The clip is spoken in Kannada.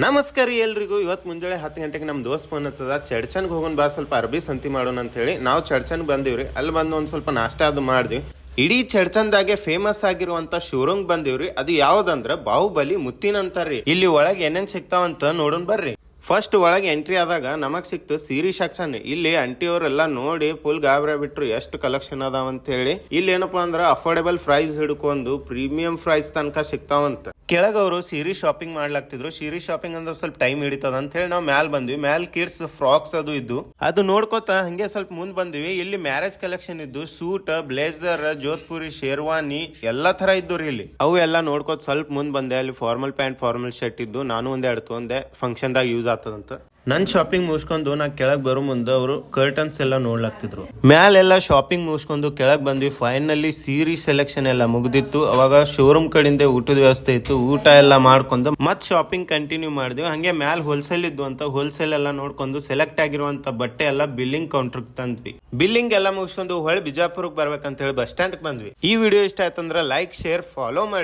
ನಮಸ್ಕಾರ ಎಲ್ರಿಗೂ. ಇವತ್ತು ಮುಂಜಾನೆ 10 ಗಂಟೆಗೆ ನಮ್ಮ ದೋಸ್ತ್ ಫೋನ್ ಹತ್ತದ ಚಡ್ಚನ್ಗೆ ಹೋಗೋಣ ಬಾ, ಸ್ವಲ್ಪ ಅರ್ಬಿ ಸಂತಿ ಮಾಡೋಣ ಅಂತ ಹೇಳಿ ನಾವು ಚಡ್ಚನ್ಗೆ ಬಂದಿವ್ರಿ. ಅಲ್ಲಿ ಬಂದು ಒಂದು ಸ್ವಲ್ಪ ನಾಷ್ಟ ಅದು ಮಾಡಿದ್ವಿ. ಇಡೀ ಚಡ್ಚನ್ದಾಗೆ ಫೇಮಸ್ ಆಗಿರುವಂತ ಶೋರೂಮ್ ಬಂದಿವ್ರಿ. ಅದು ಯಾವ್ದಂದ್ರ ಬಾಹುಬಲಿ ಮುತ್ತಿನ ಅಂತಾರ್ರಿ. ಇಲ್ಲಿ ಒಳಗೆ ಏನೇನ್ ಸಿಗ್ತಾವಂತ ನೋಡೋಣ ಬರ್ರಿ. ಫಸ್ಟ್ ಒಳಗೆ ಎಂಟ್ರಿ ಆದಾಗ ನಮಗ್ ಸಿಕ್ತು ಸೀರೆ ಸೆಕ್ಷನ್. ಇಲ್ಲಿ ಅಂಟಿಯವರೆಲ್ಲ ನೋಡಿ ಫುಲ್ ಗಾಬರಿ ಬಿಟ್ರು, ಎಷ್ಟು ಕಲೆಕ್ಷನ್ ಅದಾವ ಅಂತ ಹೇಳಿ. ಇಲ್ಲಿ ಏನಪ್ಪಾ ಅಂದ್ರ ಅಫೋರ್ಡೆಬಲ್ ಪ್ರೈಸ್ ಹಿಡ್ಕೊಂಡು ಪ್ರೀಮಿಯಂ ಪ್ರೈಸ್ ತನಕ ಸಿಗ್ತಾವಂತ. ಕೆಳಗ ಅವರು ಸೀರೆ ಶಾಪಿಂಗ್ ಮಾಡ್ಲಾಗ್ತಿದ್ರು. ಸೀರೆ ಶಾಪಿಂಗ್ ಅಂದ್ರೆ ಸ್ವಲ್ಪ ಟೈಮ್ ಹಿಡಿತದ ಅಂತ ಹೇಳಿ ನಾವು ಮ್ಯಾಲ್ ಬಂದ್ವಿ. ಮ್ಯಾಲ್ ಕಿಡ್ಸ್ ಫ್ರಾಕ್ಸ್ ಅದು ಇದ್ದು ಅದು ನೋಡ್ಕೋತ ಹಂಗೆ ಸ್ವಲ್ಪ ಮುಂದ್ ಬಂದ್ವಿ. ಇಲ್ಲಿ ಮ್ಯಾರೇಜ್ ಕಲೆಕ್ಷನ್ ಇದ್ದು ಸೂಟ್, ಬ್ಲೇಸರ್, ಜೋಧ್ಪುರಿ, ಶೇರ್ವಾನಿ ಎಲ್ಲಾ ತರ ಇದ್ದು ರೀ. ಇಲ್ಲಿ ಅವು ಎಲ್ಲ ನೋಡ್ಕೋತ ಸ್ವಲ್ಪ ಮುಂದ್ ಬಂದೆ. ಅಲ್ಲಿ ಫಾರ್ಮಲ್ ಪ್ಯಾಂಟ್, ಫಾರ್ಮಲ್ ಶರ್ಟ್ ಇದ್ದು. ನಾನು ಒಂದೆರಡು ತೊಂದೆ, ಫಂಕ್ಷನ್ ದಾಗ ಯೂಸ್ ಆಗ್ತದಂತ. ನನ್ ಶಾಪಿಂಗ್ ಮುಗಿಸ್ಕೊಂಡು ನಾ ಕೆಳಗ್ ಬರೋ ಮುಂದೆ ಅವರು ಕರ್ಟನ್ಸ್ ಎಲ್ಲ ನೋಡ್ಲಾಗ್ತಿದ್ರು. ಮ್ಯಾಲೆಲ್ಲ ಶಾಪಿಂಗ್ ಮುಗಿಸ್ಕೊಂಡು ಕೆಳಗ್ ಬಂದ್ವಿ. ಫೈನಲಿ ಸೀರೆ ಸೆಲೆಕ್ಷನ್ ಎಲ್ಲ ಮುಗ್ದಿತ್ತು. ಅವಾಗ ಶೋರೂಮ್ ಕಡೆಯಿಂದ ಊಟದ ವ್ಯವಸ್ಥೆ ಇತ್ತು. ಊಟ ಎಲ್ಲ ಮಾಡ್ಕೊಂಡು ಮತ್ ಶಾಪಿಂಗ್ ಕಂಟಿನ್ಯೂ ಮಾಡಿದ್ವಿ. ಹಂಗೆ ಮ್ಯಾಲ್ ಹೋಲ್ಸೇಲ್ ಇದ್ದು ಅಂತ ಹೋಲ್ಸೇಲ್ ಎಲ್ಲ ನೋಡ್ಕೊಂಡು ಸೆಲೆಕ್ಟ್ ಆಗಿರುವಂತ ಬಟ್ಟೆ ಎಲ್ಲ ಬಿಲ್ಲಿಂಗ್ ಕೌಂಟರ್ ತಂದ್ವಿ. ಬಿಲ್ಲಿಂಗ್ ಎಲ್ಲ ಮುಗಿಸ್ಕೊಂಡು ಹೊಳೆ ಬಿಜಾಪುರಕ್ಕೆ ಬರ್ಬೇಕಂತ ಹೇಳಿ ಬಸ್ ಸ್ಟ್ಯಾಂಡ್ ಬಂದ್ವಿ. ಈ ವಿಡಿಯೋ ಇಷ್ಟ ಆಯ್ತಂದ್ರೆ ಲೈಕ್, ಶೇರ್, ಫಾಲೋ ಮಾಡಿ.